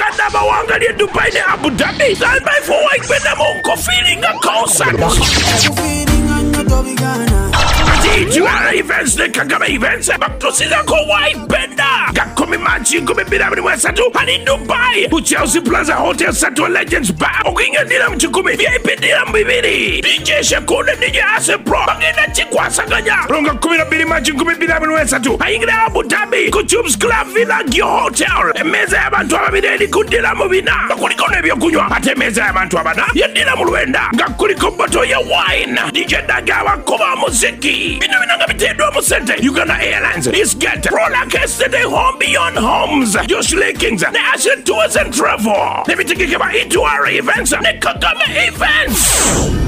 Uganda bawangalie Dubai ne Abu Dhabi. Stand by for WYKEE BENDA mu NKUFEELINGA concert. DHABI events ne Kagame events bakutusiza ko WYKEE BENDA. Gakumi March 2023 hani Dubai. Ku Chelsea Plaza Hotel Sato Legends Bar. Okinga dira mu 10 VIP dira mu 2. DJ Shakuna DJ Ase Pro. Bagenda chikwasaganya. Ronga 12 March 2023. Ayingira Abu Dhabi. Ku Tubes Club Villa Gyo Hotel. Emeza y'abantu ababiri kudira mu bina. Kuliko n'ebyokunywa. Ate emeza y'abantu abana yedira mu lwenda. Nga kuliko bottle ya wine. DJ Dagawa kuba muziki. Bino binanga bitedwa mu sente. Uganda Airlines. Isget. Roller Yesterday Home Beyond Homes. Josh Lakings. The Asset Tours and Travel. Let me take you about E2R events. The Kagame events.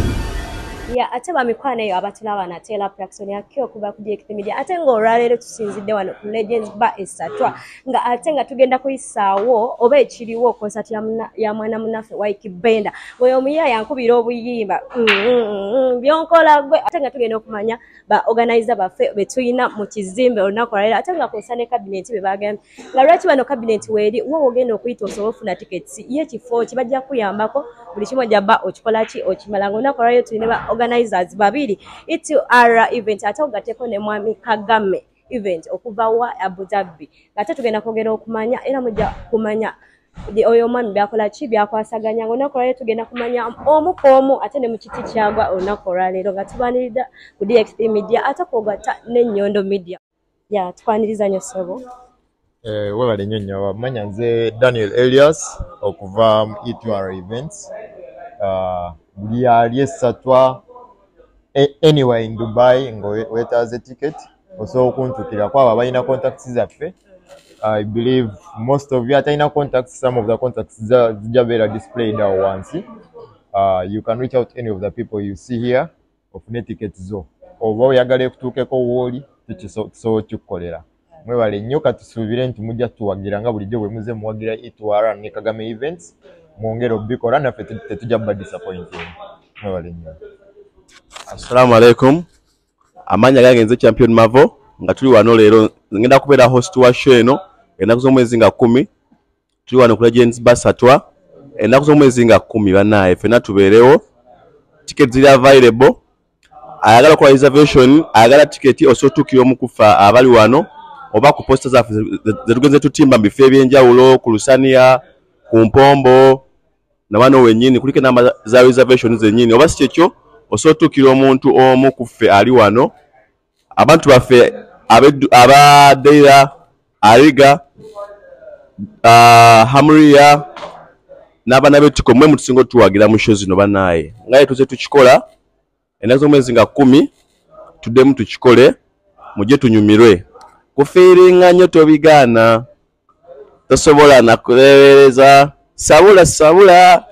Ya ate bamikwana eyo abatulaba na tela production yakyo okuva ku DHABI media ate ngo olwaleero tusinzidde wano ku Legends Bar esatwa nga ate nga tugenda kuyisaawo oba ekiriwo concert ya mwana munaffe WYKEE BENDA oyo omuyiya yankubira obuyimba byonkola gwe ate nga tugenda okumanya ba organizer baffe betuyina mu kizimbe olunaku olwaleero ate nga kw'osa ne cabinet be bagambye nga lwaki bano cabinet weeri wo ogenda okuyita osobola ofuna tickets y'ekifo kibajja kuyambako buli kimu ojja okikola ki okimala nga olunaku olwaleero tulina ba organizers babiri E2R event ate ogateko ne mwami Kagame event okuva wa Abu Dhabi ate tugenda kwogera okumanya era mujja kumanya oyo mwami byakola ki byakwasaganya olunaku olwaleero tugenda kumanya omu ate ne mu kiti kyagwa olunaku olwaleero nga tubanirira ku DHABI media ate kwogata n'Ennyondo media ya tukwaniriza nnyo ssebo webale nnyo nnyo manya nze Daniel Elias okuva mu E2R events buli ali esatwa anywhere in Dubai ngo wetaaze ticket osobola okuntukira kwabo abalina contacts zaffe. I believe most of you atalina contacts, some of the contacts zijja beera displayed awo wansi. You can reach out any of the people you see here ofune tickets zo oba oyagala ekutuukeko wooli tusobola okikukolera. Mwebale nnyo katusuubire nti mujja tuwagira nga bulijjo bwe muze muwagira E2R ne Kagame events mwongere obikola naffe tetujja kuba disappointing. Mwebale nnyo. Assalamu alaikum. Amanya gange nze Champion Mavo nga tuli wano leero ngenda kubeera host wa show eno ennaku z'omwezi nga 10 tuli wano ku Legends Bar Satwa ennaku z'omwezi nga 10 banaye ffenna tubeerewo tickets ziri available ayagala okukola reservation ayagala ticket osotukira omukufa abali wano oba ku posta zaffe zetugenze tutimba mu bifo ebyenjawulo ku Lusania ku Mpombo na wano wennyini kuliko namba za reservation zennyini oba si kyekyo osotukira omuntu omu kuffe ali wano abantu baffe aba ddala Ariga Hamria n'abaana b'etiko mwe mutusinga otuwagira mu show zino banaye ngaye tuze tukikola ennaku z'omwezi nga 10 tuddemu tukikole mujje tunyumirwe kufeelinga nnyo tobigaana tosobola nakulebereza sabula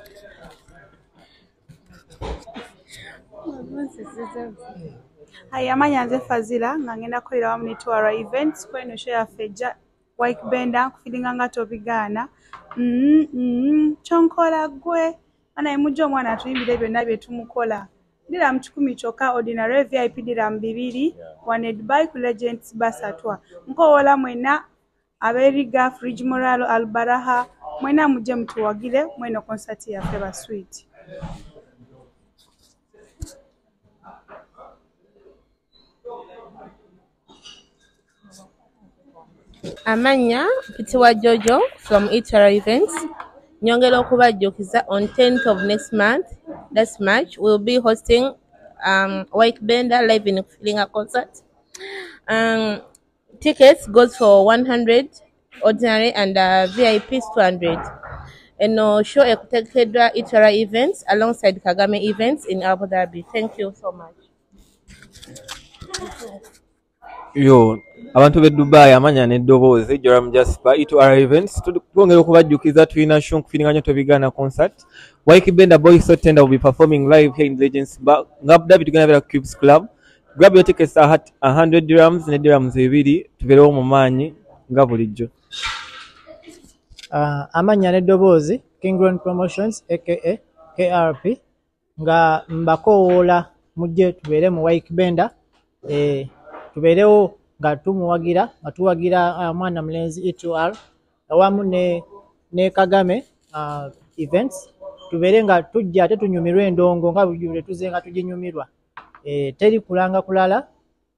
Amanya nze Fazila nga ngenda kukolera wamu E2R events kweno show yaffe WYKEE BENDA kufilinga nga tobigaana kyonkola gwe anaye mujja omwana atuyimbire byonna bye tumukola dira mu 10 kyokka ordinary VIP dira mu 2 wanted by ku Legends Bar Satwa nkowola mwenna aberiga Fridge Moralo Albaraha mwenna mujje mutuwagire mweno concert yaffe ba sweet. Amanya Pitiwa Jojo from E2R events. Nyongera okubajjukiza on 10th of next month, that's March, we'll be hosting WYKEE BENDA live in NKUFEELINGA concert. Tickets goes for 100 ordinary and VIP is 200. And show ekutekedwa E2R events alongside Kagame events in Abu Dhabi. Thank you so much. Yo, abantu be Dubai amanya n'eddoboozi Joram Jasper E2R events twongera okubajjukiza tulina show NKUFEELINGA nnyo tobigaana concert. WYKEE BENDA Boys So Tender will be performing live here in Legends Bar Abu Dhabi tugenda bera Cubes Club. Grab your tickets at 100 dirhams ne dirhams 2 tubeerewo mu maanyi nga bulijjo. Amanya n'eddoboozi Kingron Promotions aka KRP nga mbakoola mujje tubeere mu WYKEE BENDA tubeerewo nga tumuwagira nga tuwagira mwana mulenzi E2R awamu ne ne Kagame events tubeere nga tujja ate tunyumirwa endongo nga buli tuze nga tuginyumirwa. Teri kulanga kulala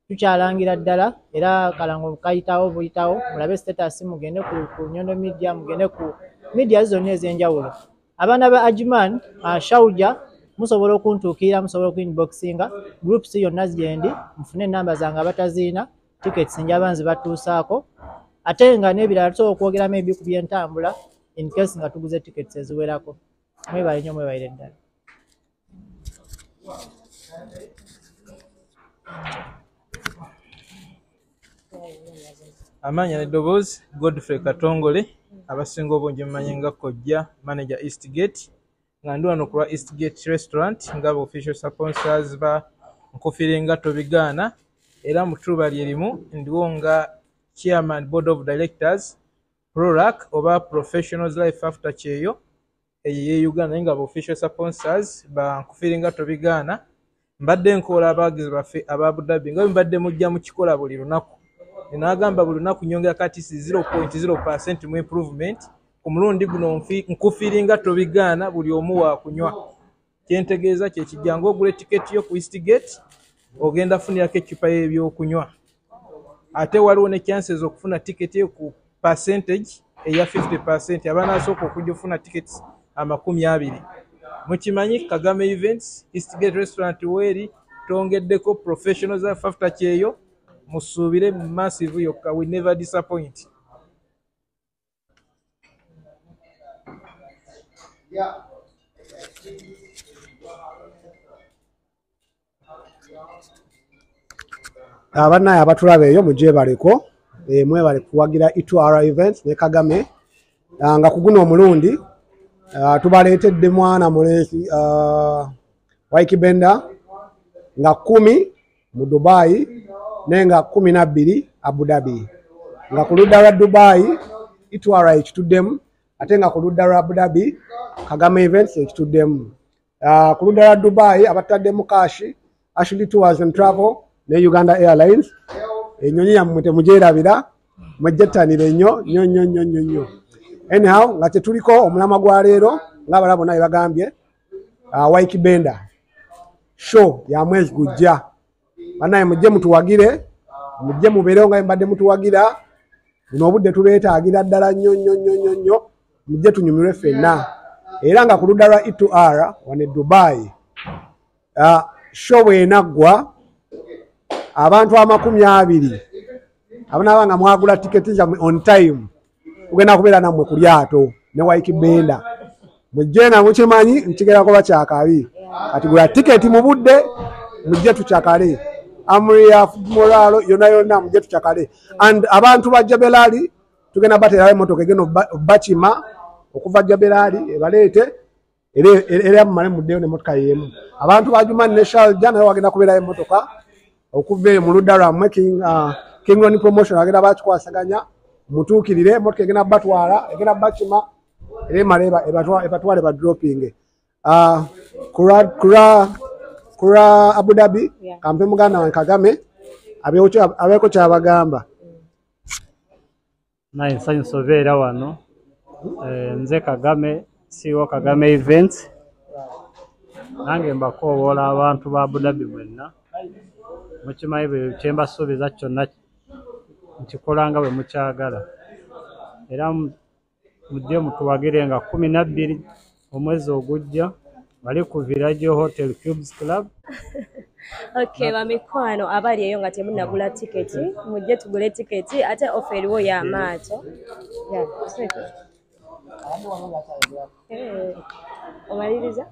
tukyalangira ddala era kalango kayitawo buyitawo mulabe status mugende ku Nyondo Media mugende ku media zonna ez'enjawulo. Abaana ba Ajman Shauja musobola okuntuukira musobola okuinboxinga groups yonna zyendi mufune enamba zange abataziina tickets njaba nzibatuusaako ate nga n'ebirala tusobola okwogera maybe ku byentambula in case nga tuguze tickets eziwerako. Mwebale nnyo mwebale ddala. Amanya n'eddoboozi Godfrey Katongole abasinga obungi mumanyi nga Kojja manager Eastgate nga ndi wano ku lwa Eastgate restaurant nga official sponsors ba NKUFEELINGA tobigaana era mu ttuba lyerimu ndiwo nga chairman board of directors ProRack oba professionals life after kyeyo ye Uganda nga official sponsors ba NKUFEELINGA tobigaana mbadde nkola abagizi baffe aba Abu Dhabi nga mbadde mujja mu kikola buli lunaku n'agamba buli lunaku nyongera kati 0.0% mu improvement ku mulundi guno NKUFEELINGA tobigaana buli omu wa kunywa kyentegeeza kye kijjango ogula tiketi yo ku Eastgate ogenda funirako ekipa y'ebyokunywa ate waliwo ne chances okufuna tiketi yo ku percentage eya 50% abanasooka okujja ofuna tickets 20. Mukimanyi Kagame events Eastgate restaurant weri tongeddeko professionals after kyeyo musuubire massive yokka we never disappoint. Abana abatulabe eyo mujje baleko mwebale kuwagira itwara events ne Kagame nga kuguno omulundi tubaleetedde mwana mulesi WYKEE Benda nga 10 mu Dubai nenga 12 Abu Dhabi nga ku ludda lwa Dubai itwara ekituddemu ate nga ku ludda lwa Abu Dhabi Kagame events ekituddemu. Ku ludda lwa Dubai abataddemu kashi Ashley Tours and Travel ne Uganda Airlines enyonyi yammwe temugyerabira mwejjetanire nnyo. Anyhow nga tetuliko omulama gwa leero ng'abalala bonna bagambye WYKEE Benda show ya mwezi gujja banaye mujje mutuwagire mujje mubeerewo nga mbadde mutuwagira buno obudde tubeetaagira ddala nnyo mujje tunyumirwe ffenna era nga ku ludda lwa E2R wane Dubai show bwenaggwa abantu 20 abanaaba nga mwagula tiketi zammwe on time tugenda kubeera nammwe ku lyato ne WYKEE Benda mujje nga mukimanyi nkigerako bakyakabi kati gula tiketi mu budde mujje tukyakale amri ya moralo yonna mujje tukyakale and abantu ba Jabelali tugenda baterawo emmotoka egeno bakima okuva Jabelali ebaleete era mumale muddeyo n'emmotoka yemu abantu ba Jumani ne Shalja nayo wagenda kubeerayo emmotoka okuva mu ludda lwammwe King promotion agenda bakikwasaganya mutuukirire emmotoka egenda batwala egenda bakima era emale ebatwale ba dropping kura Abu Dhabi kampe muganda wa Kagame abeeko kyabagamba. Naye nsanyusa obeera wano nze Kagame CEO Kagame events nange mbakoowoola abantu ba Abu Dhabi mwenna mukimanyi bwe kyembasuubiza kyonna nkikolanga bwe mukyagala era mujje mutuwagire nga 12 omwezi ogujja bali ku Village Hotel Cubes Club. Okay, bamikwano abali eyo nga temunnagula tiketi mujje tugule tiketi ate offer eriwo ya maato omaliriza.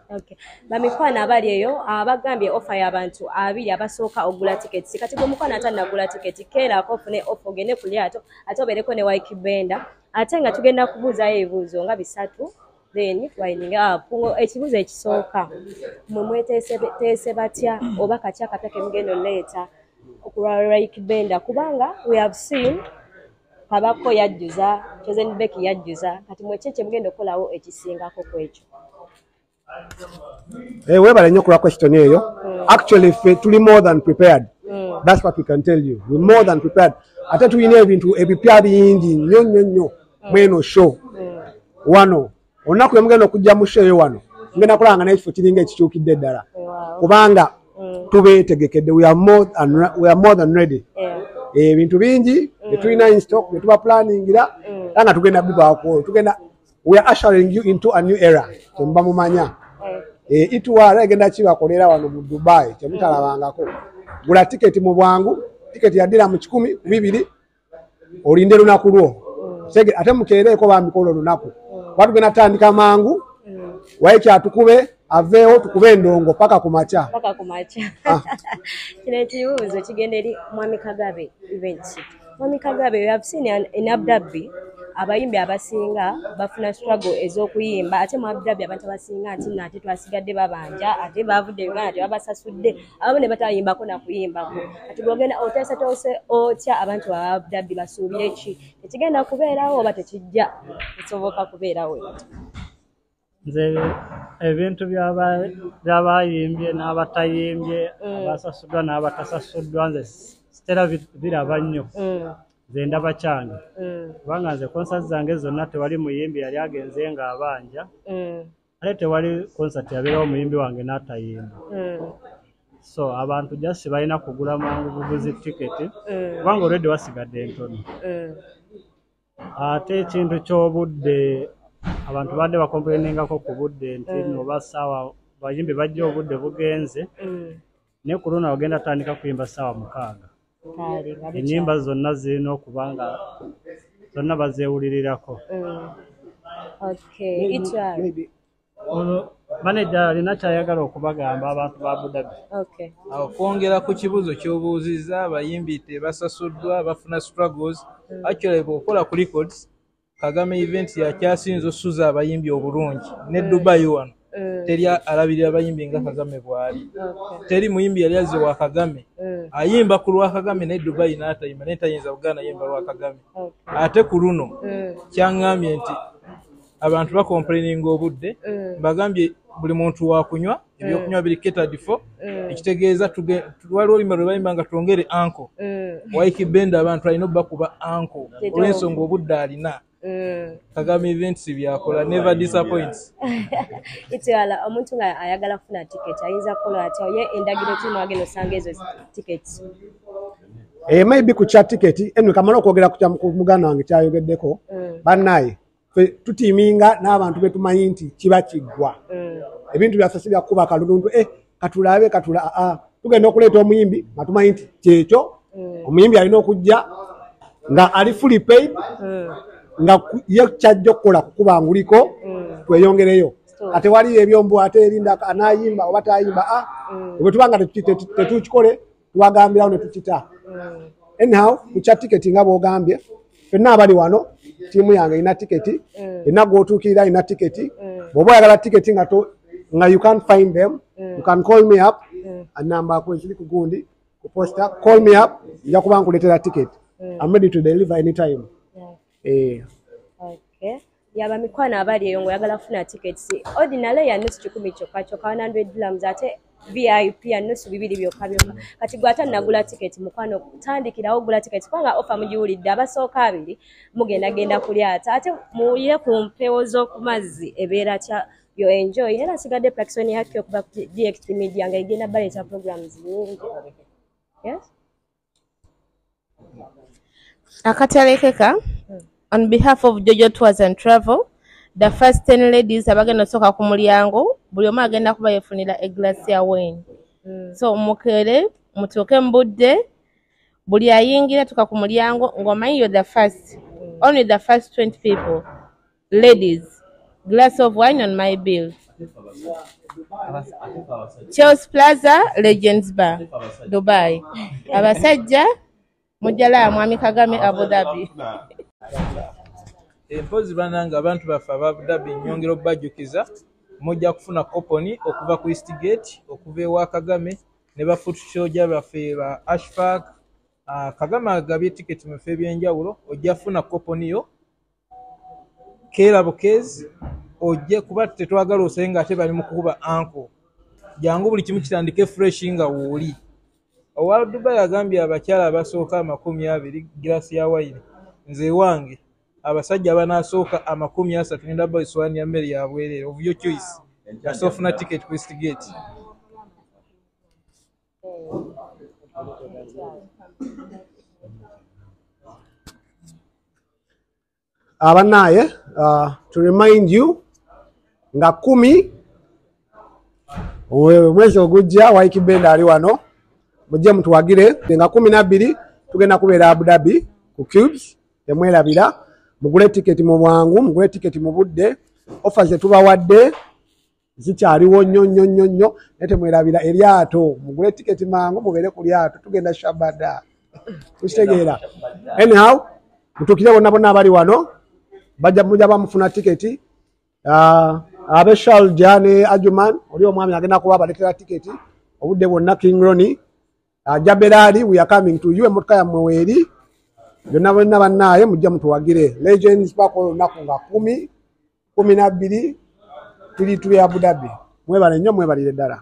Okay. Bamikwano abali eyo abagambye offer y'abantu 2 abasooka ogula tiketi kati gwe mukwano atannagula tiketi keerako ofune offer ogende ku lyato ate obeereko ne WYKEE Benda ate nga tugenda kubuuzayo ebibuuzo nga 3 then twayininga ekibuuzo ekisooka mwe mweteese batya oba katya kapya ke mugenda oleeta okulwa WYKEE Benda kubanga we have seen Kabako yajjuza Chosenbeck yajjuza kati mwekye mugenda okolawo ekisingako kwekyo. Webale nnyo kulwa question eyo. Actually tuli more than prepared. That's what we can tell you. We're more than prepared. Ate tulina ebintu ebipya bingi nnyo mweno show wano olunaku lwemugenda okujja mu show eyo wano ngenda kulanga n'ekifo kiringa ekikyukidde ddala kubanga tubeetegekedde we are more than ready ebintu bingi betulina in stock betuba planningira nga tugenda bibaako tugenda we are ushering you into a new era kyemba mumanya itwala egenda kibakolera wano mu Dubai kyemutalabangako gula tiketi mu bwangu tiketi ya ddala mu 10 2 olinde lunaku lwo ate mukeereko bamikolo lunaku batugenda tandika mangu waiki atukube aveewo tukube endongo paka kumacha kino ekibuuzo kigenda eri Mwami Kagabe events. Mwami Kagabe, we have seen in Abu Dhabi abayimbi abasinga bafuna struggle ez'okuyimba ate mu Abu Dhabi abantu abasinga ati nate twasigadde babanja ate bavudde Uganda ate babasasudde abo ne batayimbako na kuyimbako ati bwogenda otesa tose otya abantu ba Abu Dhabi basuubire ki tekigenda kubeerawo oba tekijja kisoboka kubeerawo nze ebintu by'abayimbye n'abatayimbye abasasuddwa n'abatasasuddwa nze sitera biraba nnyo nze ndaba kyange kubanga nze konsati zange zonna tewali muyimbi yali agenze nga abanja ate tewali konsati yabeerawo omuyimbi wange n'atayimba so abantu jasi balina kugula mangu buguzi tiketi kubanga olwedde wasigadde ntono ate ekintu ky'obudde abantu badde bakomplaininga ku budde nti noba ssaawa bayimbi bajja obudde bugenze ne ku luno ogenda tandika kuyimba ssaawa 6 ennyimba zonna zirina okuba nga zonna bazeewulirirako maneja alina kyayagala okubagamba abantu ba Abu Dhabi. Kwongera ku kibuuzo ky'obuuzizza abayimbi tebasasuddwa bafuna struggles actually bw'okola ku records Kagame event yakyasinze osuza abayimbi obulungi ne Dubai wano teri alabirira abayimbi nga Kagame bwali teri muyimbi yali azze wa Kagame ayimba ku lwa Kagame ne Dubai n'atayimba n'etayinza Uganda yimba lwa Kagame ate ku luno kyangambye nti abantu bakomplaininga obudde bagambye buli muntu wakunywa ebyokunywa biri catered for ekitegeeza waliwo olima lwe bayimba nga twongere anko WYKEE Benda abantu alina bakuba anko olw'ensonga obudde alina Kagame events byakola never disappoints. Itiala omuntu nga ayagala kufuna ticket ayinza kukola atya ye endagiro timu agenda osanga ezo tickets. Maybe ku chat ticket enwe kamala okwogera ku muganda wange kyayogeddeko bannaye tutiminga n'abantu betumanyi nti kiba kiggwa ebintu byaffe byakuba kalundu katulabe tugenda okuleeta omuyimbi nga tumanyi nti kyekyo omuyimbi alina okujja nga ali fully paid nga ye kyajja okukola kukuba nguliko tweyongereyo ate wali ebyombo ate erinda anayimba oba tayimba bwe tubanga tetukikole tuwagambirawo ne tukita anyhow ku chat ticket nga bwogambye fenna abali wano timu yange ina tiketi ina gwotuukirira ina tiketi bw'oba oyagala tiketi nga you can't find them you can call me up anamba kwekiri kugundi ku posta call me up nja kuba nkuleetera tiketi I'm ready to deliver anytime. Okay. Yaba mikwana abali eyo ngoyagala kufuna tickets ordinary ya nusu 10 kyokka 100 dirhams ate VIP ya nusu 2 byokka kati gwata nagula ticket mukwano tandikirawo gula ticket kwanga offer mujiwulidde abasooka 2 mugenda kulyata ate muye ku mpewo z'okumazzi ebeera kya yo enjoy era sigadde plaksoni yakyo kuba DXT media nga igenda baleta programs nyingi. Yes. Akatalekeka on behalf of Jojo Tours and Travel, the first 10 ladies abagenda soka ku mulyango buli omu agenda kuba yefunira a glass ya wine. So mukere mutoke mbudde buli ayingira tuka ku mulyango ngomanyi you're the first only the first 20 people ladies glass of wine on my bill. Chelsea Plaza Legends Bar Dubai. Abasajja mujala Mwami Kagame Abu Dhabi. Empozi bananga abantu bafa Abu Dhabi nyongero bajjukiza mujja kufuna koponi okuva ku East Gate okuva ewa Kagame ne ba foot show jabafe ba Ashfaq Kagame agabye ticket mu fe byenjawulo ojja kufuna koponi yo kera bukezi ojje kuba tetwagala osenga ate bali mu kukuba anko jangu buli kimu kitandike fresh nga wuli owa Dubai agambye abakyala abasooka 20 glass ya wine nze wange abasajja abanasooka 30 ngenda ba iswani ya mmere ya bwerere of your choice yasofuna ticket ku Eastgate. Abanaye, to remind you nga 10 mwezi ogujja WYKEE Benda ali wano mujje mutuwagire nga 12 tugenda kubeera Abu Dhabi ku Cubes emwerabira mugule ticket mu bwangu mugule ticket mu budde offers etubawadde zikyaliwo nnyo nete mwerabira eryato mugule ticket mangu mubeere ku lyato tugenda Shabada tukitegeera anyhow mutukire bonna abali wano bajja mujja bamufuna ticket abe Shalja ne Ajuman oli omwami agenda kuba baletera ticket obudde bwonna King Ronnie Jaberali we are coming to you emotoka yammwe weeri byonna bonna bannaye mujja mutuwagire legends bako olunaku nga 10 12 tuli Abu Dhabi mwebale nnyo mwebalire ddala.